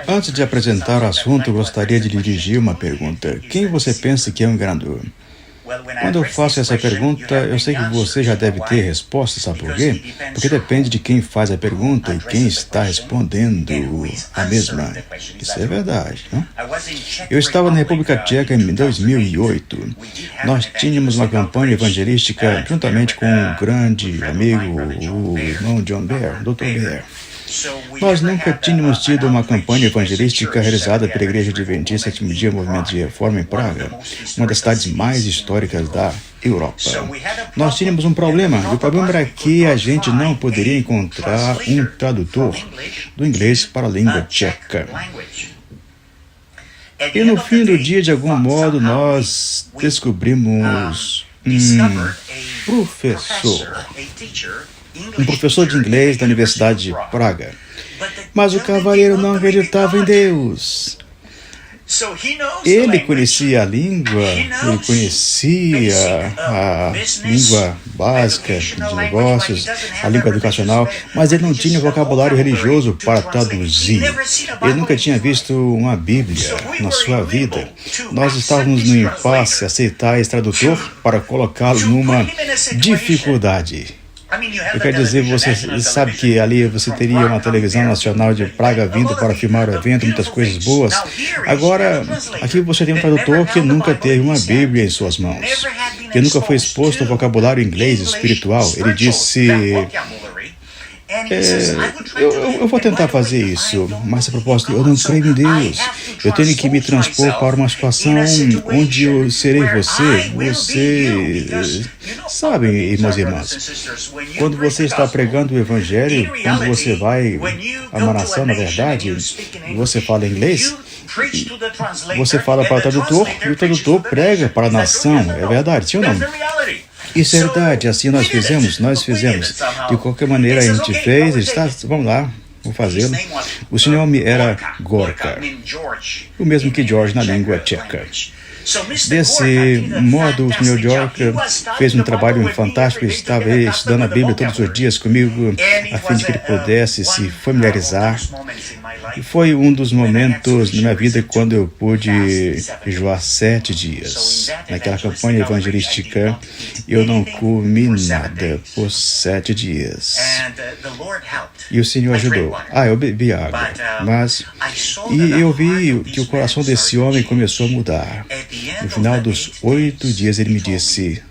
Antes de apresentar o assunto, gostaria de lhe dirigir uma pergunta. Quem você pensa que é um enganador? Quando eu faço essa pergunta, eu sei que você já deve ter resposta, sabe por quê? Porque depende de quem faz a pergunta e quem está respondendo a mesma. Isso é verdade, não? Eu estava na República Tcheca em 2008. Nós tínhamos uma campanha evangelística juntamente com um grande amigo, o irmão John Bear, Dr. Bear. Nós nunca tínhamos tido uma campanha evangelística realizada pela Igreja Adventista Sétimo Dia Movimento de Reforma em Praga, uma das cidades mais históricas da Europa. Nós tínhamos um problema, e o problema era que a gente não poderia encontrar um tradutor do inglês para a língua tcheca. E no fim do dia, de algum modo, nós descobrimos um professor de inglês da Universidade de Praga. Mas o cavalheiro não acreditava em Deus. Ele conhecia a língua, ele conhecia a língua básica de negócios, a língua educacional, mas ele não tinha vocabulário religioso para traduzir. Ele nunca tinha visto uma Bíblia na sua vida. Nós estávamos no impasse, aceitar esse tradutor para colocá-lo numa dificuldade. Eu quero dizer, você sabe que ali você teria uma televisão nacional de Praga vindo para filmar o evento, muitas coisas boas. Agora, aqui você tem um tradutor que nunca teve uma Bíblia em suas mãos, que nunca foi exposto ao vocabulário inglês espiritual. Ele disse... Eu vou tentar fazer isso, mas a propósito, eu não creio em Deus. Eu tenho que me transpor para uma situação onde eu serei você. Você sabe, irmãos e irmãs, quando você está pregando o Evangelho, quando você vai a uma nação, na verdade, você fala inglês, você fala para o tradutor e o tradutor prega para a nação. É verdade, sim ou não? Isso é verdade, assim nós fizemos. De qualquer maneira a gente fez, vamos lá, vou fazê-lo. O seu nome era Gorka, o mesmo que George na língua tcheca. Desse modo, o Sr. Gorka fez um trabalho fantástico, estava estudando a Bíblia todos os dias comigo, a fim de que ele pudesse se familiarizar. E foi um dos momentos na minha vida quando eu pude jejuar 7 dias. Naquela campanha evangelística, eu não comi nada por 7 dias. E o Senhor ajudou. Eu bebi água. E eu vi que o coração desse homem começou a mudar. No final dos 8 dias, ele me disse: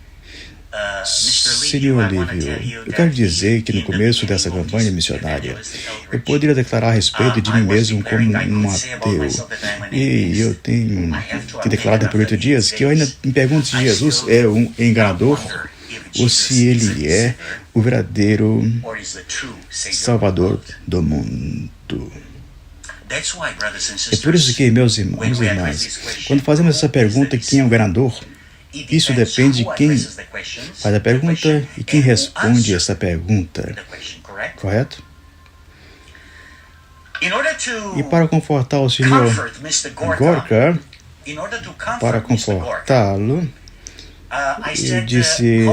Senhor Olívio, eu quero dizer que no começo dessa campanha missionária, eu poderia declarar a respeito de mim mesmo como um ateu. E eu tenho que declarar depois de 8 dias que eu ainda me pergunto se Jesus é um enganador ou se ele é o verdadeiro Salvador do mundo. É por isso que, meus irmãos e irmãs, quando fazemos essa pergunta, quem é o enganador? Isso depende de quem faz a pergunta e quem responde essa pergunta, correto? E para confortar o Sr. Gorka, para confortá-lo, eu disse,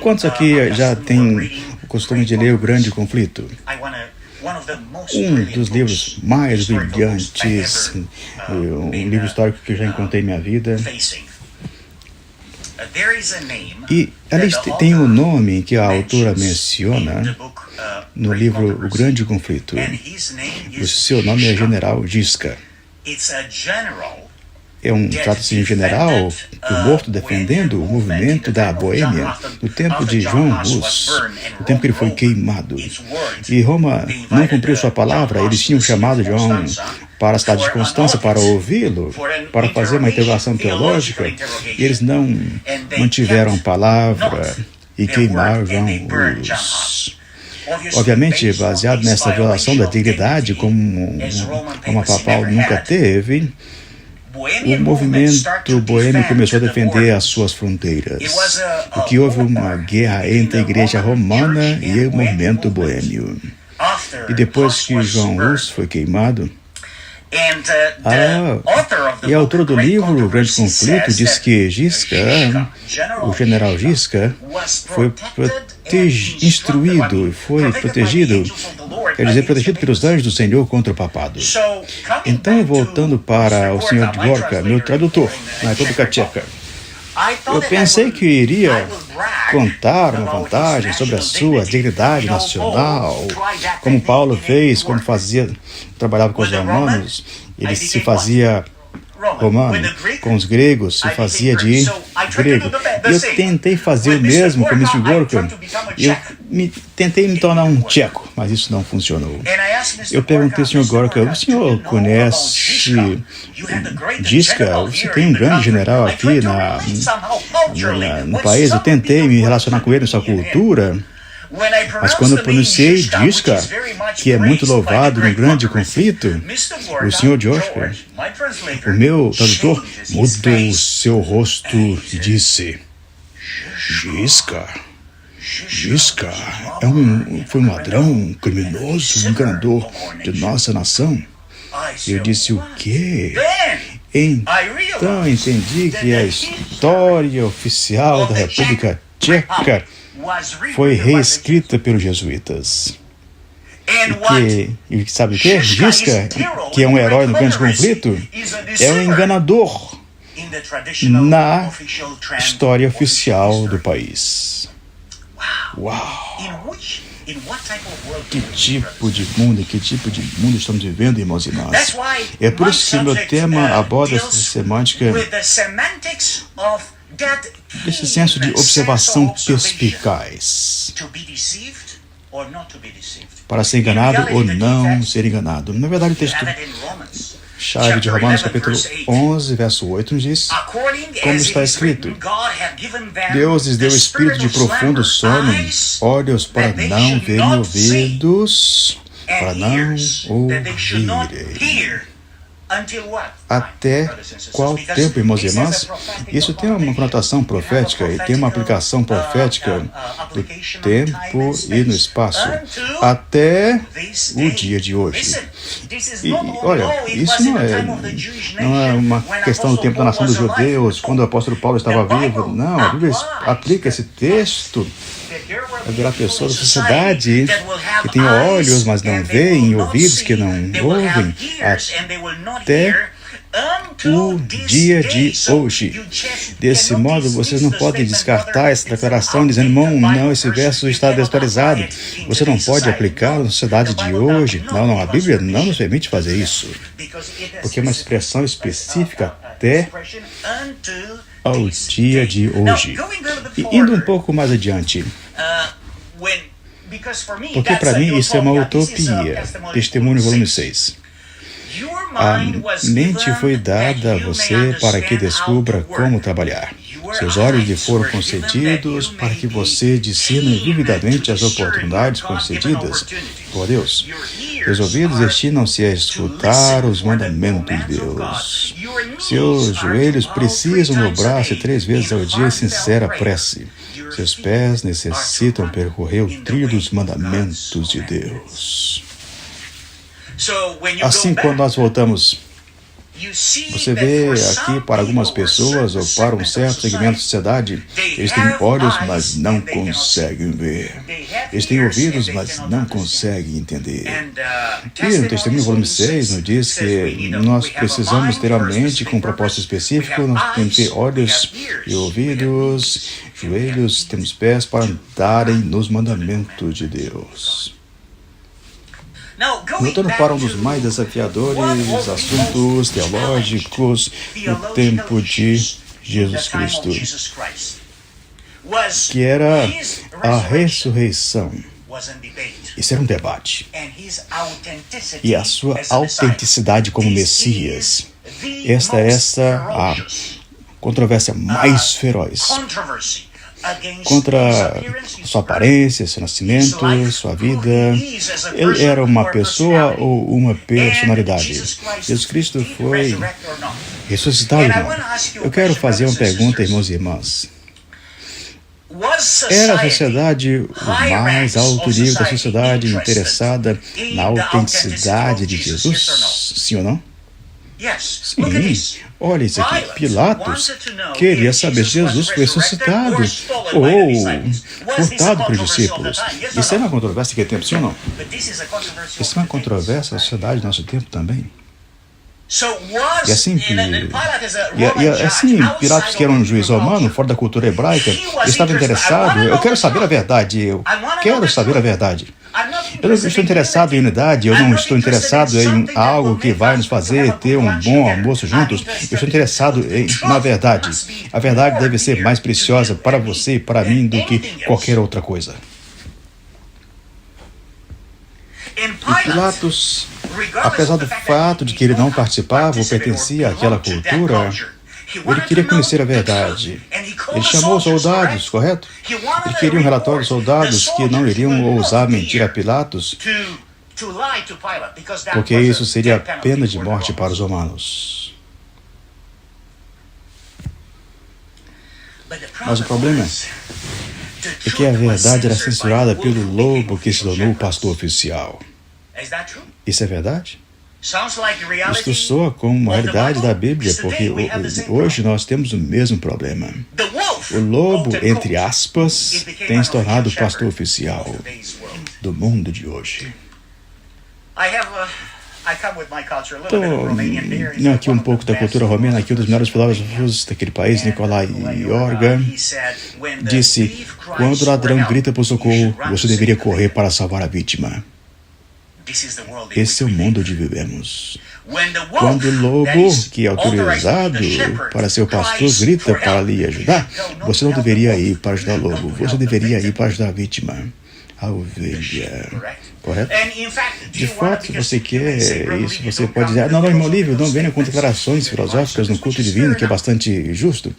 quantos aqui já têm o costume de ler O Grande Conflito? Um dos livros mais brilhantes, um livro histórico que eu já encontrei em minha vida. E ali tem um nome que a autora menciona no livro O Grande Conflito. O seu nome é General Giska. Trata-se de um general morto defendendo o movimento da Boêmia no tempo de João Hus, no tempo que ele foi queimado. E Roma não cumpriu sua palavra, eles tinham chamado João para a cidade de Constança para ouvi-lo, para fazer uma interrogação teológica, e eles não mantiveram palavra e queimaram João Hus. Obviamente, baseado nessa violação da dignidade, como a papal nunca teve, o movimento boêmio começou a defender as suas fronteiras, porque houve uma guerra entre a igreja romana e o movimento boêmio. E depois que João Hus foi queimado, e a autora do livro O Grande Conflito diz que Giska, o general Giska, foi instruído, foi protegido quer dizer protegido pelos anjos do Senhor contra o papado. Então, voltando para o Sr. Dvorka, meu tradutor na República Tcheca, eu pensei que iria contar uma vantagem sobre a sua dignidade nacional, como Paulo fez quando trabalhava com os romanos. Ele se fazia romano, com os gregos se fazia de grego. E eu tentei fazer o mesmo com o Mr. Gorka. Tentei me tornar um tcheco, mas isso não funcionou. Eu perguntei ao Sr. Gorka, o senhor conhece Giska? Você tem um grande general aqui no país. Eu tentei me relacionar com ele na sua cultura. Mas quando eu pronunciei Giska, que é muito louvado num grande conflito, o Sr. Joshua, o meu tradutor, mudou seu rosto e disse: Giska foi um ladrão, um criminoso, um enganador de nossa nação. Eu disse: o quê? Então entendi que a história oficial da República Tcheca foi reescrita pelos jesuítas. E sabe o que? Giska, que é um herói no grande conflito, é um enganador na história oficial do país. Uau! Que tipo de mundo estamos vivendo, irmãos e irmãs? É por isso que meu tema aborda essa semântica, esse senso de observação perspicaz, para ser enganado ou não ser enganado. Na verdade, o texto chave de Romanos, capítulo 11, verso 8, nos diz, como está escrito: Deus lhes deu espírito de profundo sono, olhos para não verem, ouvidos para não ouvirem. Até qual tempo, irmãos e irmãs? Isso tem uma conotação profética e tem uma aplicação profética do tempo e no espaço, até o dia de hoje. E olha, isso não é uma questão do tempo da nação dos judeus, quando o apóstolo Paulo estava vivo. Não, a Bíblia aplica esse texto. Haverá pessoas da sociedade que têm olhos, mas não veem, ouvidos que não ouvem, até o dia de hoje. Desse modo, vocês não podem descartar essa declaração dizendo: não, esse verso está desatualizado. Você não pode aplicar na sociedade de hoje. Não, a Bíblia não nos permite fazer isso, porque é uma expressão específica até ao dia de hoje. E indo um pouco mais adiante, porque para mim isso é uma utopia. Testemunho, volume 6. A mente foi dada a você para que descubra como trabalhar. Seus olhos lhe foram concedidos para que você discirna vividamente as oportunidades concedidas por Deus. Seus ouvidos destinam-se a escutar os mandamentos de Deus. Seus joelhos precisam dobrar-se 3 vezes ao dia em sincera prece. Seus pés necessitam percorrer o trilho dos mandamentos de Deus. Assim, quando nós voltamos, você vê aqui para algumas pessoas ou para um certo segmento da sociedade, eles têm olhos, mas não conseguem ver. Eles têm ouvidos, mas não conseguem entender. E no Testemunho, volume 6, nos diz que nós precisamos ter a mente com um propósito específico, nós temos que ter olhos e ouvidos, joelhos, temos pés para andarem nos mandamentos de Deus. Voltando para um dos mais desafiadores assuntos teológicos no tempo de Jesus Cristo, que era a ressurreição. Isso era um debate. E a sua autenticidade como Messias. Esta é a controvérsia mais feroz contra sua aparência, seu nascimento, sua vida. Ele era uma pessoa ou uma personalidade? Jesus Cristo foi ressuscitado, não? Eu quero fazer uma pergunta, irmãos e irmãs. Era a sociedade o mais alto nível da sociedade interessada na autenticidade de Jesus? Sim ou não? Sim, olha isso aqui. Pilatos queria saber se Jesus foi ressuscitado ou furtado para os discípulos. Isso é uma controvérsia que tem, sim ou não? Isso é uma controvérsia na sociedade do nosso tempo também. E assim, Pilatos, que era um juiz romano, fora da cultura hebraica, estava interessado. Eu quero saber a verdade. Eu quero saber a verdade. Eu não estou interessado em unidade, eu não estou interessado em algo que vai nos fazer ter um bom almoço juntos. Eu estou interessado na verdade. A verdade deve ser mais preciosa para você e para mim do que qualquer outra coisa. E Pilatos, apesar do fato de que ele não participava ou pertencia àquela cultura, ele queria conhecer a verdade. Ele chamou os soldados, correto? Ele queria um relatório dos soldados que não iriam ousar mentir a Pilatos, porque isso seria pena de morte para os romanos. Mas o problema é que a verdade era censurada pelo lobo que se tornou o pastor oficial. Isso é verdade? Isto soa como uma realidade da Bíblia, porque hoje nós temos o mesmo problema. O lobo, entre aspas, tem se tornado o pastor oficial do mundo de hoje. Estou aqui um pouco da cultura romena, aqui um dos melhores filósofos daquele país, Nikolai Yorga, disse: quando o ladrão grita por socorro, você deveria correr para salvar a vítima. Esse é o mundo onde vivemos. Quando o lobo, que é autorizado para ser o pastor, grita para lhe ajudar, você não deveria ir para ajudar o lobo, você deveria ir para ajudar a vítima, a ovelha. Correto? De fato, se você quer isso, você pode dizer: não, irmão Lívio, não venha com declarações filosóficas no culto divino, que é bastante justo.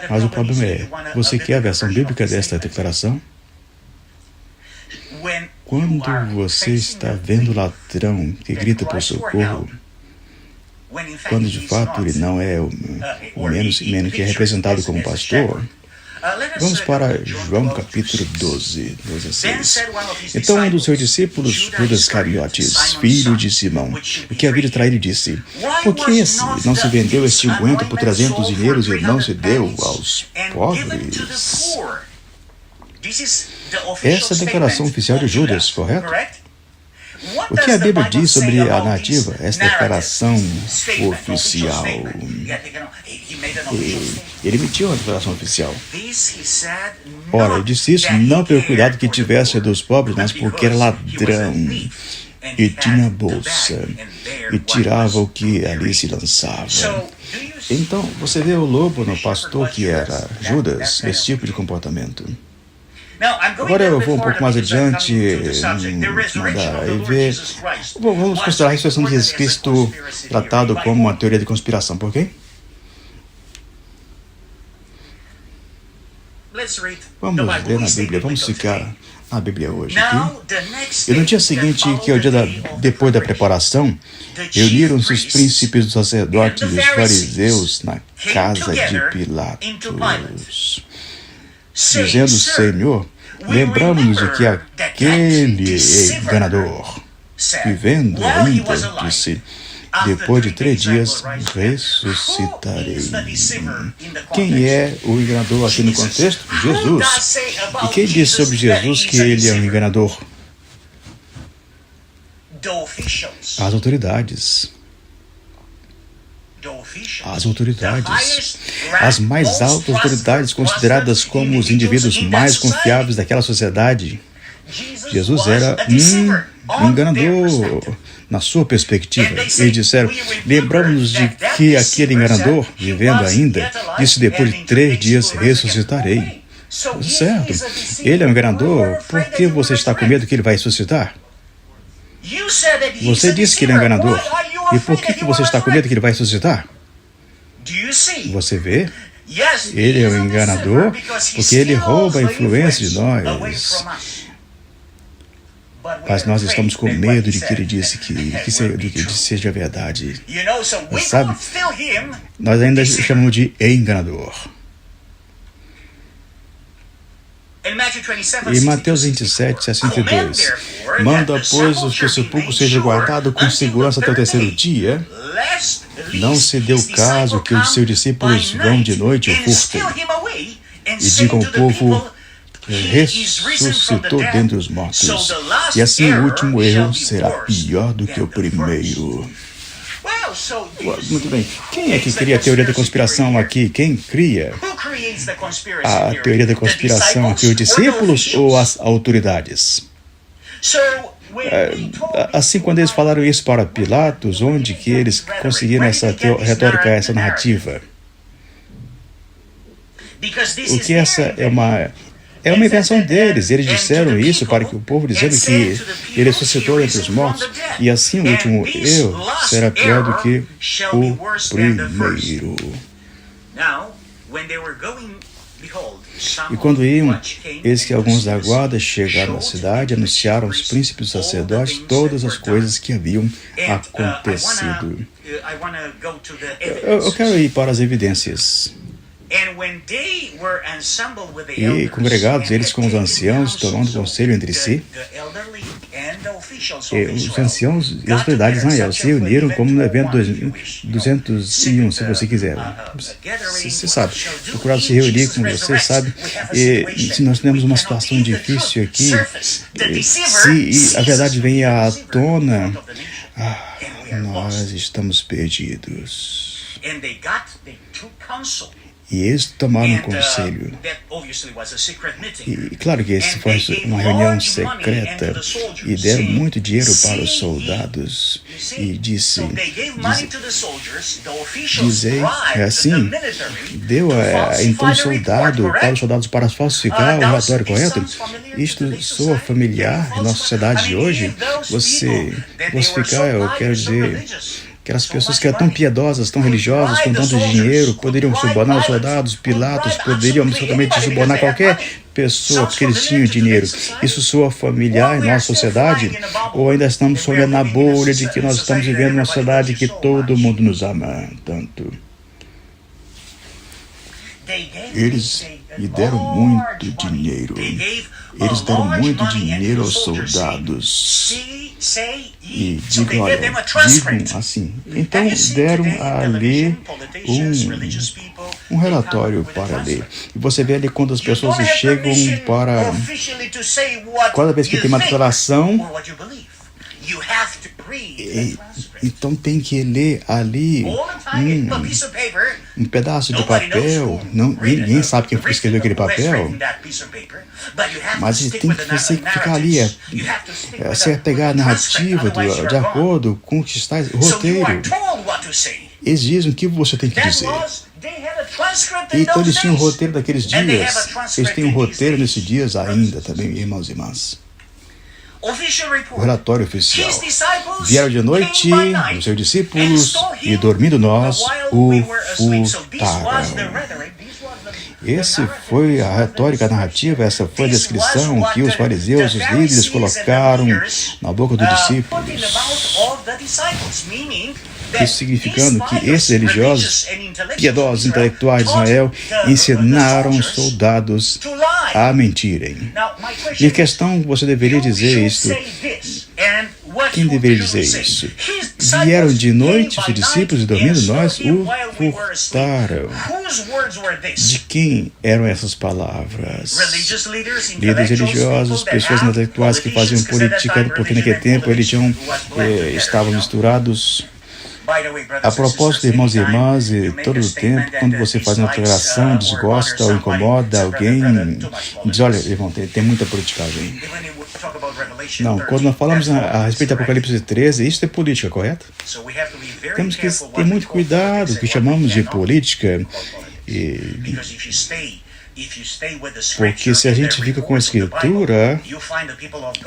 Mas o problema é, você quer a versão bíblica desta declaração? Quando você está vendo o ladrão que grita por socorro, quando de fato ele não é o menos que é representado como pastor, vamos para João capítulo 12, 16. Então um dos seus discípulos, Judas Iscariotes, filho de Simão, o que havia de trair, disse: por que não se vendeu este unguento por 300 dinheiros e não se deu aos pobres? Essa é a declaração oficial de Judas, correto? O que a Bíblia diz sobre a narrativa? Essa declaração oficial. Ele emitiu uma declaração oficial. Ora, ele disse isso não pelo cuidado que tivesse dos pobres, mas porque era ladrão e tinha bolsa e tirava o que ali se lançava. Então, você vê o lobo no pastor que era Judas, esse tipo de comportamento. Agora eu vou um pouco mais adiante e ver. Vamos considerar a ressurreição de Jesus Cristo tratado como uma teoria de conspiração, por quê? Vamos ler na Bíblia, vamos ficar na Bíblia hoje. Aqui. E no dia seguinte, que é o dia depois da preparação, reuniram-se os príncipes dos sacerdotes e os fariseus na casa de Pilatos, dizendo: Senhor, lembramos-nos de que aquele enganador, vivendo ainda, disse: depois de 3 dias ressuscitarei. Quem é o enganador aqui no contexto? Jesus. E quem diz sobre Jesus que ele é um enganador? As autoridades. As autoridades. As mais altas autoridades, consideradas como os indivíduos mais confiáveis daquela sociedade. Jesus era um enganador. Na sua perspectiva, eles disseram: lembramos-nos de que aquele enganador, vivendo ainda, disse: depois de 3 dias ressuscitarei. Certo, ele é um enganador. Por que você está com medo que ele vai ressuscitar? Você disse que ele é um enganador. E por que você está com medo que ele vai ressuscitar? Você vê? Ele é um enganador porque ele rouba a influência de nós. Mas nós estamos com medo de que ele disse que seja verdade. Mas, sabe, nós ainda chamamos de enganador. Em Mateus 27, 62, manda, pois, que o sepulcro seja guardado com segurança até o terceiro dia. Não se dê o caso que os seus discípulos vão de noite e o furtem, e digam ao povo, ressuscitou dentre os mortos. E assim o último erro será pior do que o primeiro. Muito bem. Quem é que cria a teoria da conspiração aqui? Quem cria a teoria da conspiração aqui? Os discípulos ou as autoridades? Assim, quando eles falaram isso para Pilatos, onde que eles conseguiram essa retórica, essa narrativa? O que essa é uma invenção deles. Eles disseram isso para que o povo dizendo que ele ressuscitou entre os mortos, e assim o último erro será pior do que o primeiro. E quando iam, eis que alguns da guarda chegaram na cidade e anunciaram aos príncipes sacerdotes todas as coisas que haviam acontecido. Eu quero ir para as evidências. E congregados eles com os anciãos, tomando conselho entre si, os anciãos e as autoridades de Israel se reuniram como no evento 201, se você quiser. Você sabe, procuraram se reunir com você, sabe? E se nós temos uma situação difícil aqui, se a verdade vem à tona, nós estamos perdidos. E eles tomaram um conselho. E claro que essa foi uma reunião secreta. E deram muito dinheiro para os soldados. E dizem, assim, deu então para os soldados para falsificar o relatório correto. Isto soa familiar na nossa sociedade de hoje. Falsificar, eu quero dizer, aquelas pessoas que eram tão piedosas, tão religiosas, com tanto dinheiro, poderiam subornar os soldados. Pilatos poderiam absolutamente subornar qualquer pessoa, porque eles tinham dinheiro. Isso soa familiar em nossa sociedade? Ou ainda estamos sonhando na bolha de que nós estamos vivendo uma sociedade que todo mundo nos ama tanto? Eles lhe deram muito dinheiro. Eles deram muito dinheiro aos soldados. E digam assim. Então deram a ler um relatório para ler. E você vê ali quando as pessoas chegam para... Cada vez que tem uma declaração, então tem que ler ali um pedaço de papel. Ninguém sabe quem escreveu aquele papel, mas tem que você ficar ali. Você pegar a narrativa de acordo com o que está o roteiro. Eles dizem o que você tem que dizer. Então eles tinham um roteiro daqueles dias. Eles têm um roteiro nesses dias ainda também, irmãos e irmãs. O relatório oficial. Vieram de noite os seus discípulos e, dormindo nós, o furtaram. Essa foi a retórica, a narrativa, essa foi a descrição que os fariseus, os líderes, colocaram na boca dos discípulos. Isso significando que esses religiosos, piedosos, intelectuais de Israel, ensinaram os soldados a mentirem. Minha questão, você deveria dizer isso. Quem deveria dizer isso? Vieram de noite os discípulos e, dormindo nós, o furtaram. De quem eram essas palavras? Líderes religiosos, pessoas intelectuais que faziam política, porque naquele tempo eles estavam misturados. A propósito, irmãos e irmãs, e todo o tempo, quando você faz uma declaração, desgosta ou incomoda alguém, diz, olha, irmão, tem muita politicagem. Não, quando nós falamos a respeito do Apocalipse 13, isso é política, correto? Temos que ter muito cuidado com o que chamamos de política, porque se a gente fica com a Escritura,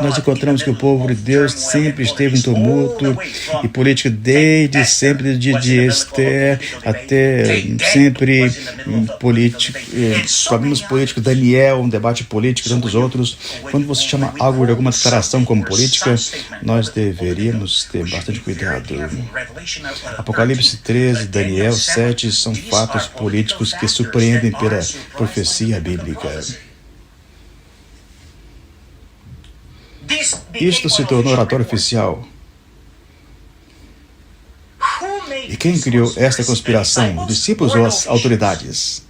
nós encontramos que o povo de Deus sempre esteve em tumulto e política desde sempre, de Esther até sempre problemas políticos, Daniel, um debate político e tantos outros. Quando você chama algo de alguma declaração como política, nós deveríamos ter bastante cuidado. Apocalipse 13, Daniel 7 são fatos políticos que surpreendem pela profecia bíblica. Isto se tornou oratório oficial. E quem criou esta conspiração? Os discípulos ou as autoridades?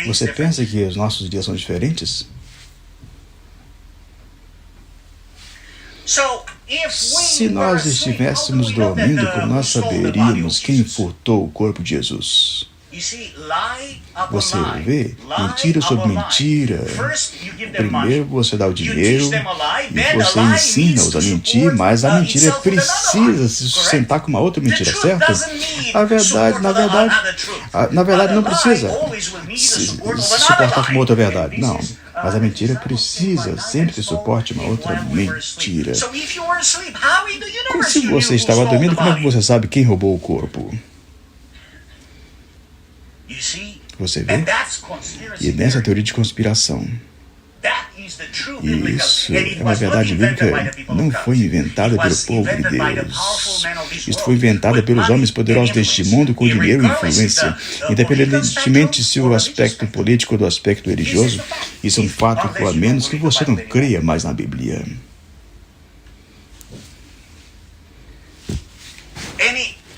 Você pensa que os nossos dias são diferentes? Se nós estivéssemos dormindo, como nós saberíamos quem furtou o corpo de Jesus? Você vê mentira sobre mentira. Primeiro você dá o dinheiro e você ensina-os a mentir, mas a mentira precisa se sustentar com uma outra mentira, certo? Na verdade não precisa se suportar com uma outra verdade, não. Mas a mentira precisa sempre que suporte uma outra mentira. Se você estava dormindo, como é que você sabe quem roubou o corpo? Você vê? E nessa teoria de conspiração, isso é uma verdade bíblica, não foi inventada pelo povo de Deus. Isso foi inventada pelos homens poderosos deste mundo com dinheiro e influência. Independentemente se o aspecto político ou do aspecto religioso, isso é um fato, a menos que você não creia mais na Bíblia.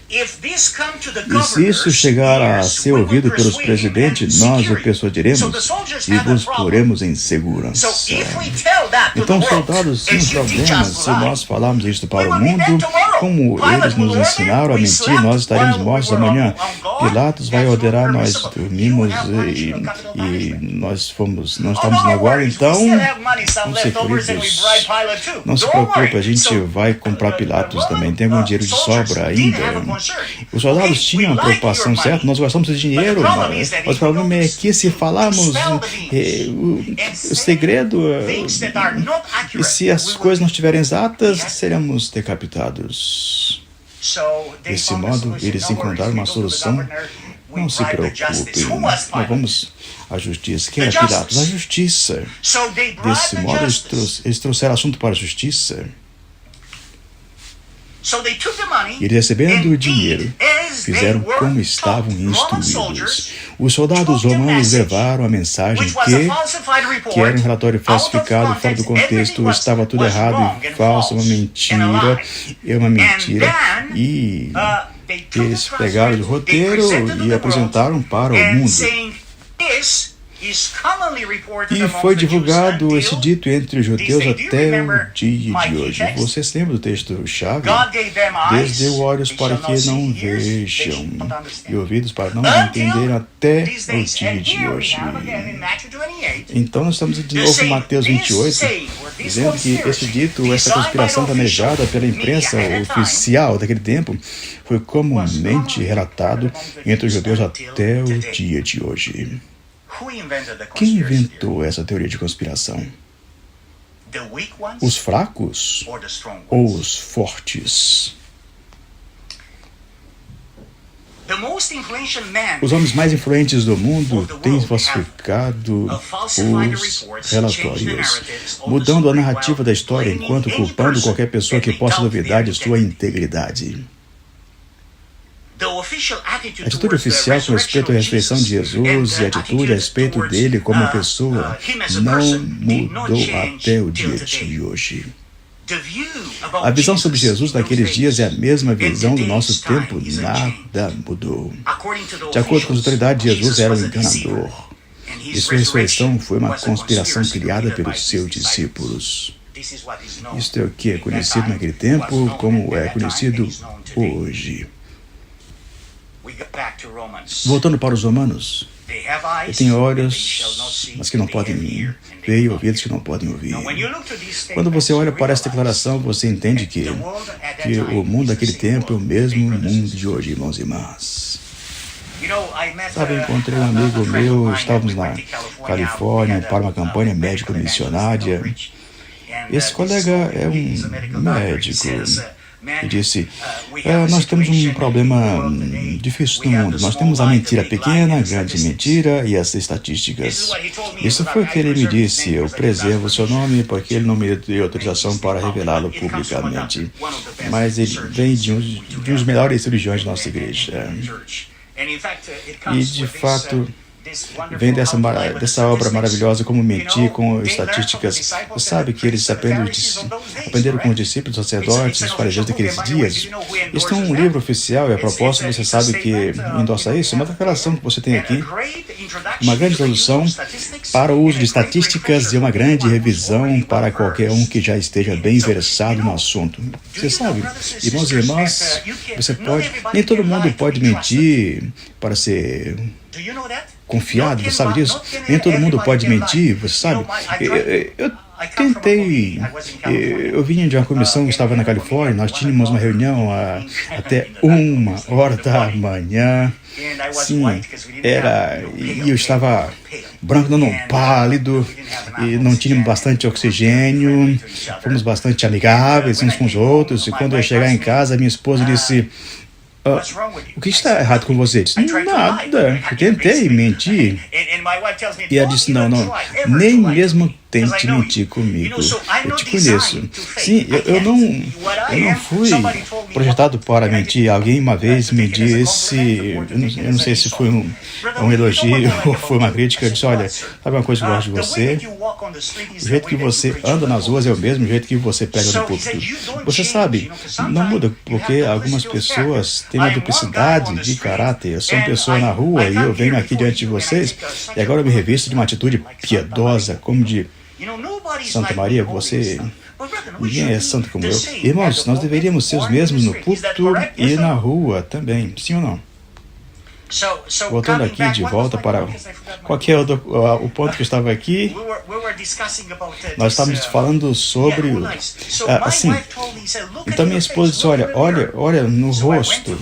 E se isso chegar a ser ouvido pelos presidentes, nós o persuadiremos e vos poremos em segurança. Então, soldados, sem problema, se nós falarmos isto para o mundo, como eles nos ensinaram a mentir, nós estaremos mortos amanhã. Pilatos vai ordenar, nós dormimos e nós não estamos na guarda, então, não se preocupe, a gente vai comprar Pilatos também, tem algum dinheiro de sobra ainda. Os soldados tinham a preocupação, certo? Nós gostamos de dinheiro, mas o problema é que se falarmos o segredo, e se as coisas não estiverem exatas, seremos decapitados. Desse modo, eles encontraram uma solução. Não se preocupem, nós vamos à justiça. Quem era Pilatos? A justiça. Desse modo, eles trouxeram assunto para a justiça. E recebendo o dinheiro, fizeram como estavam instruídos. Os soldados romanos levaram a mensagem que era um relatório falsificado, fora do contexto, estava tudo errado e falso, uma mentira, e eles pegaram o roteiro e apresentaram para o mundo. E foi divulgado esse dito entre os judeus até o dia de hoje. Você se lembra do texto-chave? Deus deu olhos para que não vejam e ouvidos para não entenderem até o dia de hoje. Então nós estamos de novo em Mateus 28, dizendo que esse dito, essa conspiração planejada pela imprensa oficial daquele tempo, foi comumente relatado entre os judeus até o dia de hoje. Quem inventou essa teoria de conspiração? Os fracos ou os fortes? Os homens mais influentes do mundo têm falsificado os relatórios, mudando a narrativa da história enquanto culpando qualquer pessoa que possa duvidar de sua integridade. A atitude oficial com respeito à ressurreição de Jesus e a atitude a respeito dele como pessoa não mudou até o dia de hoje. A visão sobre Jesus naqueles dias é a mesma visão do nosso tempo, nada mudou. De acordo com as autoridades, Jesus era um enganador. E sua ressurreição foi uma conspiração criada pelos seus discípulos. Isto é o que é conhecido naquele tempo, como é conhecido hoje. Voltando para os romanos, eles têm olhos, mas que não podem ver, e ouvidos que não podem ouvir. Quando você olha para essa declaração, você entende que o mundo daquele tempo é o mesmo mundo de hoje, irmãos e irmãs. Sabe, encontrei um amigo meu, estávamos na Califórnia para uma campanha médico-missionária. Esse colega é um médico. E disse, nós temos um problema difícil no mundo. Nós temos a mentira pequena, a grande mentira e as estatísticas. Isso foi o que ele me disse. Eu preservo o seu nome porque ele não me deu autorização para revelá-lo publicamente. Mas ele vem de um dos melhores cirurgiões da nossa igreja. E, de fato, vem dessa obra maravilhosa, como mentir com estatísticas. Você sabe que eles aprenderam com os discípulos, sacerdotes, os fariseus daqueles dias. Este é um livro oficial e a propósito, você sabe que endossa isso. Uma declaração que você tem aqui, uma grande introdução para o uso de estatísticas e uma grande revisão para qualquer um que já esteja bem versado no assunto. Você sabe, irmãos e irmãs, nem todo mundo pode mentir para ser confiado, você sabe disso? Nem todo mundo pode mentir, você sabe? Eu tentei, eu vinha de uma comissão que estava na Califórnia, nós tínhamos uma reunião até 1h da manhã. Sim, e eu estava branco, dando um pálido, e não tínhamos bastante oxigênio, fomos bastante amigáveis uns com os outros, e quando eu chegar em casa, minha esposa disse: o que está errado com você? Eu disse: nada, eu tentei mentir. E ela disse: não, nem mesmo tente mentir comigo. Eu te conheço. Sim, eu não fui projetado para mentir. Alguém uma vez me disse, eu não sei se foi um elogio ou foi uma crítica. Eu disse: olha, sabe uma coisa que eu gosto de você? O jeito que você anda nas ruas é o mesmo jeito que você prega no púlpito. Você sabe, não muda, porque algumas pessoas têm uma duplicidade de caráter. Eu sou uma pessoa na rua e eu venho aqui diante de vocês e agora eu me revisto de uma atitude piedosa, como de Santa Maria. Ninguém é santo como eu. Irmãos, nós deveríamos ser os mesmos no púlpito e na rua também, sim ou não? Voltando aqui de volta para qualquer o ponto que eu estava aqui, nós estávamos falando sobre assim. Então minha esposa disse: olha no rosto.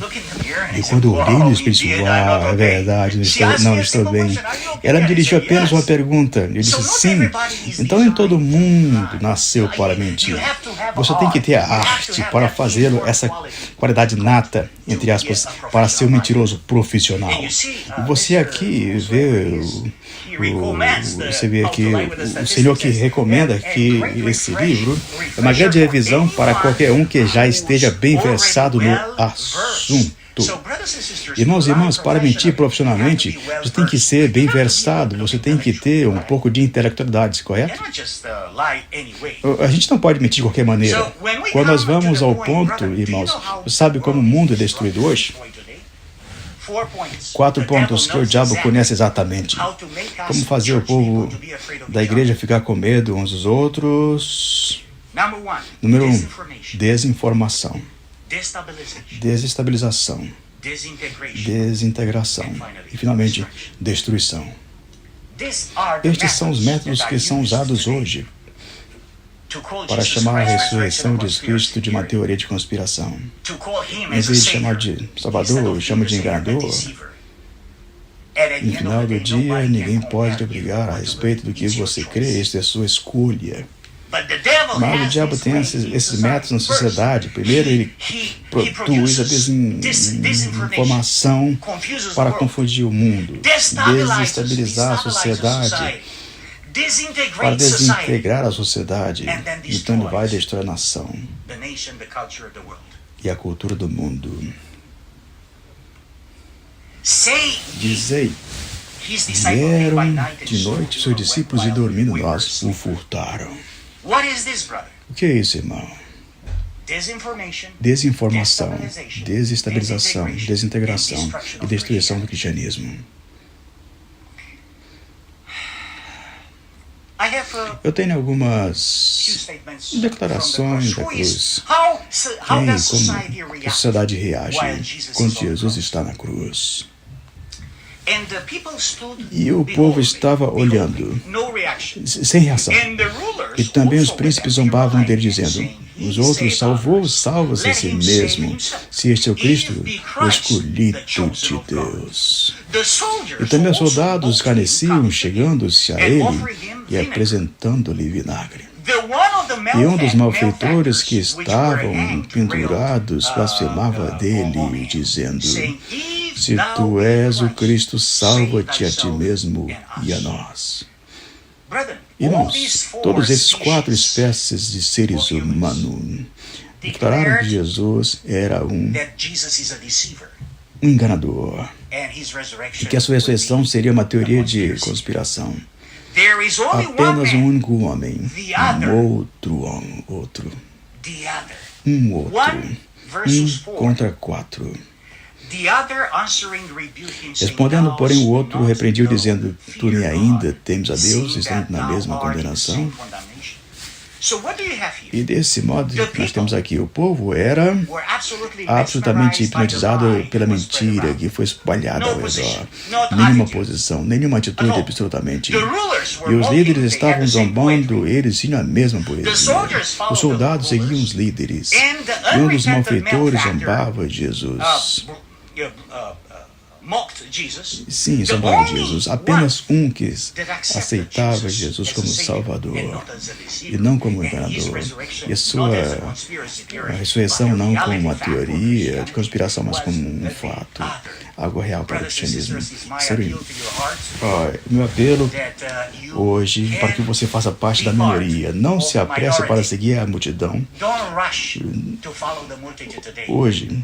E quando eu olhei no espelho, é verdade, não estou bem. Ela me dirigiu apenas uma pergunta. Eu disse: sim. Então nem todo mundo nasceu para mentir. Você tem que ter a arte para fazê-lo, essa qualidade nata, entre aspas, para ser um mentiroso profissional. E você aqui vê você vê aqui o Senhor que recomenda que esse livro é uma grande revisão para qualquer um que já esteja bem versado no assunto. Irmãos e irmãs, para mentir profissionalmente, você tem que ser bem versado, você tem que ter um pouco de intelectualidade, correto? A gente não pode mentir de qualquer maneira. Quando nós vamos ao ponto, irmãos, você sabe como o mundo é destruído hoje? 4 pontos que o diabo conhece exatamente. Como fazer o povo da igreja ficar com medo uns dos outros. Número 1, desinformação. Desestabilização. Desintegração. E, finalmente, destruição. Estes são os métodos que são usados hoje para chamar a ressurreição de Cristo de uma teoria de conspiração. Em vez de chamar de Salvador, chama de enganador. No final do dia, ninguém pode te obrigar a respeito do que você crê, isso é sua escolha. Mas o diabo tem esses métodos na sociedade. Primeiro, ele produz a desinformação para confundir o mundo, desestabilizar a sociedade, para desintegrar a sociedade. Então ele vai destruir a nação e a cultura do mundo. Dizei: vieram de noite seus discípulos e dormindo nós o furtaram. O que é isso, irmão? Desinformação, desestabilização, desintegração e destruição do cristianismo. Eu tenho algumas declarações da cruz. Como a sociedade reage quando Jesus está na cruz? E o povo estava olhando, sem reação. E também os príncipes zombavam dele, dizendo: os outros salva-se a si mesmo, se este é o Cristo, o escolhido de Deus. E também os soldados escarneciam, chegando-se a ele e apresentando-lhe vinagre. E um dos malfeitores que estavam pendurados blasfemava dele, dizendo: se tu és o Cristo, salva-te a ti mesmo e a nós. Irmãos, todos esses 4 espécies de seres humanos declararam que Jesus era um um enganador, e que a sua ressurreição seria uma teoria de conspiração. Apenas um único homem, outro, contra 4. Respondendo, porém, o outro repreendiu, dizendo: tu nem ainda temes a Deus, estando na mesma condenação? E desse modo que nós temos aqui, o povo era absolutamente hipnotizado pela mentira que foi espalhada ao redor. Nenhuma posição, nenhuma atitude, absolutamente. E os líderes estavam zombando, eles tinham a mesma poesia. Os soldados seguiam os líderes. E um dos malfeitores zombava Jesus. Sim, zombava Jesus. Apenas um que aceitava Jesus como Salvador e não como enganador. E a sua ressurreição não como uma teoria de conspiração, mas como um fato, algo real para o cristianismo. Sério, meu apelo hoje para que você faça parte da minoria. Não se apresse para seguir a multidão. Hoje,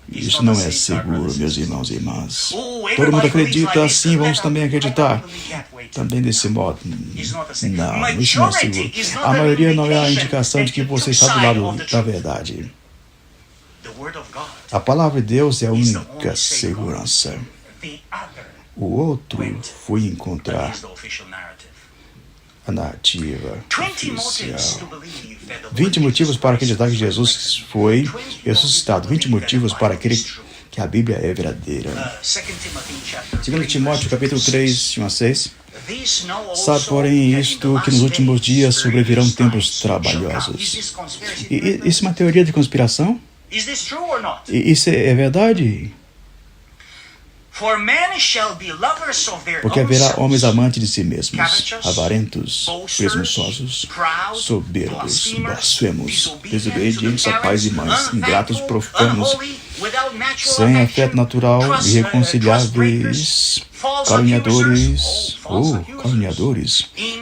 isso não é seguro, meus irmãos e irmãs. Todo mundo acredita assim, vamos também acreditar. Também desse modo. Não, isso não é seguro. A maioria não é a indicação de que você está do lado da verdade. A palavra de Deus é a única segurança. O outro foi encontrar a narrativa oficial. 20 motivos para acreditar que Jesus foi ressuscitado. 20 motivos para crer que a Bíblia é verdadeira. 2 Timóteo, capítulo 3, 1-6. Sabe, porém, isto, que nos últimos dias sobrevirão tempos trabalhosos. Isso é uma teoria de conspiração? Isso é verdade? Porque haverá homens amantes de si mesmos, avarentos, presunçosos, soberbos, blasfemos, desobedientes a pais e mães, ingratos, profanos, sem afeto natural, irreconciliáveis, caluniadores,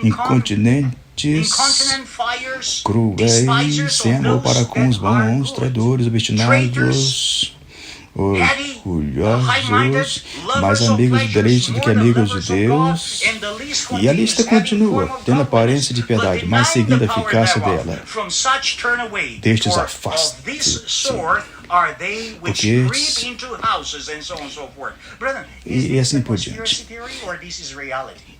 incontinentes, cruéis, sem amor para com os bons, traidores, obstinados, orgulhosos, mais amigos de deleite do que amigos de Deus. E a lista continua, tendo aparência de piedade, mas seguindo a eficácia dela. Destes afaste-se, porque e assim por diante.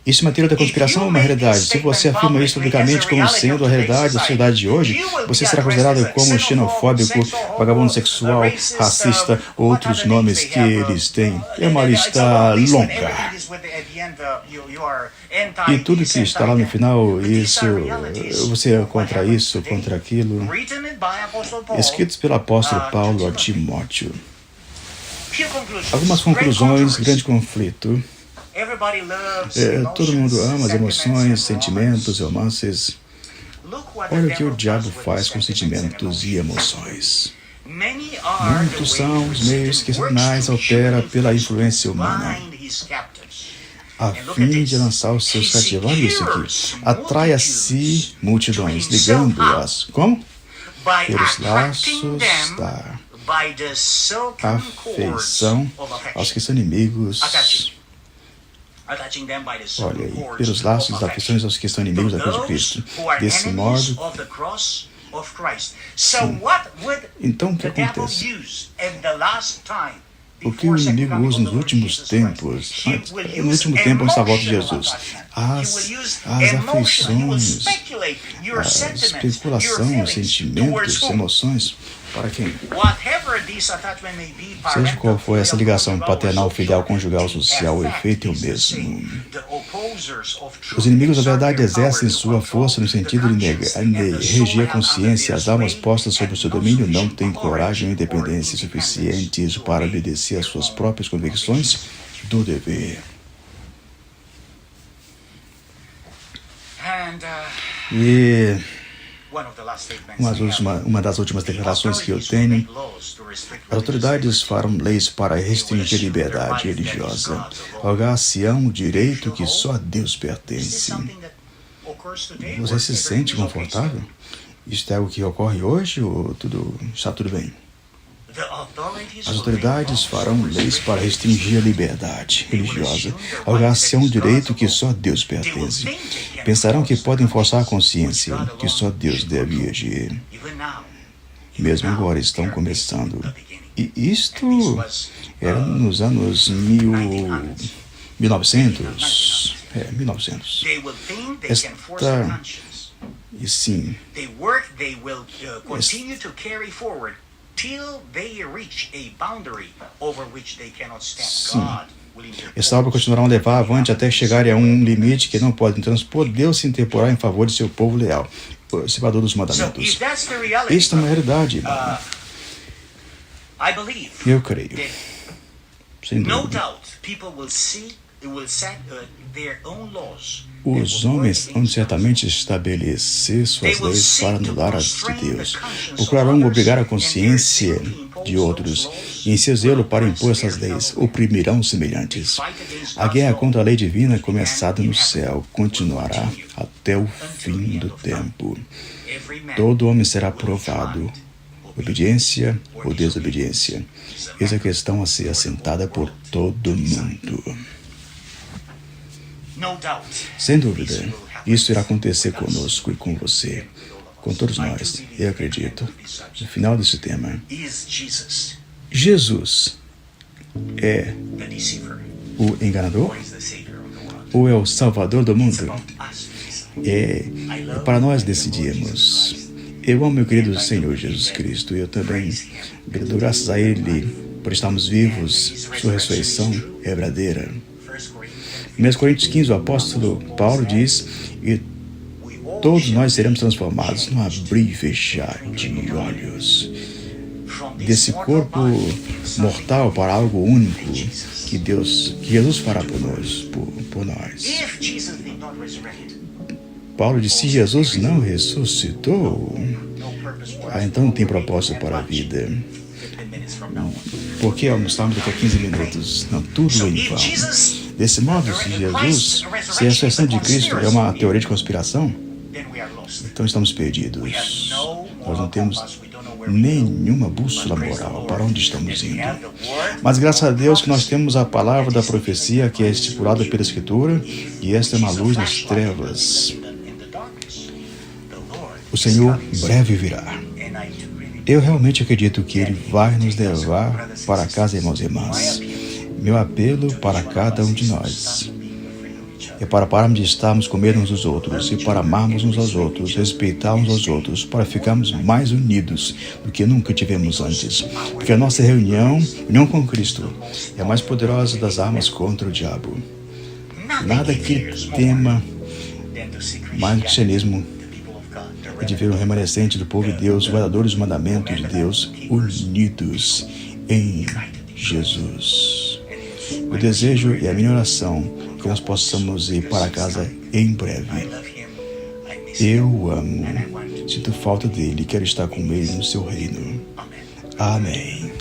Isso é uma teoria da conspiração ou uma realidade? Se você afirma isso publicamente como sendo a realidade da sociedade de hoje, você será considerado como xenofóbico, vagabundo sexual, racista, outros nomes que eles têm. É uma lista longa. E tudo que está lá no final, isso, você é contra isso, contra aquilo, escritos pelo apóstolo Paulo a Timóteo. Algumas conclusões, grande conflito. Todo mundo ama as emoções, sentimentos, romances. Olha o que o diabo faz com sentimentos e emoções. Muitos são os meios que Satanás opera pela influência humana, a fim de lançar os seus cativos. Olha isso aqui. Atrai a si multidões, ligando-as, como? Pelos laços da afeição aos que são inimigos. Olha aí, pelos laços da afeição aos que são inimigos da cruz de Cristo. Desse modo, então o que acontece? O que o inimigo usa nos últimos tempos, no último tempo antes da volta de Jesus? As afeições, a especulação, sentimentos, emoções, para quem? Seja qual for essa ligação paternal, filial, conjugal, social, o efeito é o mesmo. Os inimigos da verdade exercem sua força no sentido de reger a consciência. As almas postas sob o seu domínio não têm coragem ou independência suficientes para obedecer às suas próprias convicções do dever. E uma das últimas declarações que eu tenho: as autoridades farão leis para restringir a liberdade religiosa. Rogar-se-ão o direito que só a Deus pertence. Você se sente confortável? Isto é o que ocorre hoje ou está tudo bem? As autoridades farão leis para restringir a liberdade religiosa, alegar-se-ão um direito que só Deus pertence. Pensarão que podem forçar a consciência, que só Deus deve agir. Mesmo agora estão começando. E isto era nos anos 1900. 1900. E sim. Esta obra continuará a levar avante até chegarem a um limite que não podem transpor. Deus se interporá em favor de seu povo leal, observador dos mandamentos. Esta é uma realidade, irmão. Eu creio, sem dúvida. Os homens vão certamente estabelecer suas leis para anular as de Deus. Procurarão obrigar a consciência de outros e, em seu zelo para impor essas leis, oprimirão os semelhantes. A guerra contra a lei divina, começada no céu, continuará até o fim do tempo. Todo homem será provado, obediência ou desobediência. Essa é a questão a ser assentada por todo mundo. Sem dúvida, isso irá acontecer conosco e com você, com todos nós, eu acredito. No final desse tema, Jesus é o enganador ou é o Salvador do mundo? É para nós decidirmos. Eu amo meu querido Senhor Jesus Cristo e eu também dou graças a Ele por estarmos vivos. Sua ressurreição é verdadeira. Em 1 Coríntios 15, o apóstolo Paulo diz: e todos nós seremos transformados num abrir e fechar de olhos, desse corpo mortal para algo único que Jesus fará por nós. Paulo disse: se Jesus não ressuscitou, então não tem propósito para a vida. Porque almoçamos daqui a 15 minutos? Não, tudo em vão. Desse modo, se a ressurreição de Cristo é uma teoria de conspiração, então estamos perdidos. Nós não temos nenhuma bússola moral para onde estamos indo. Mas graças a Deus que nós temos a palavra da profecia que é estipulada pela Escritura, e esta é uma luz nas trevas. O Senhor breve virá. Eu realmente acredito que Ele vai nos levar para casa, irmãos e irmãs. Meu apelo para cada um de nós é para pararmos de estarmos com medo uns dos outros e para amarmos uns aos outros, respeitar uns aos outros, para ficarmos mais unidos do que nunca tivemos antes. Porque a nossa união com Cristo, é a mais poderosa das armas contra o diabo. Nada que tema mais do cristianismo é de ver um remanescente do povo de Deus, guardadores dos mandamentos de Deus, unidos em Jesus. O desejo e a minha oração que nós possamos ir para casa em breve. Eu o amo, sinto falta dele e quero estar com ele no seu reino. Amém.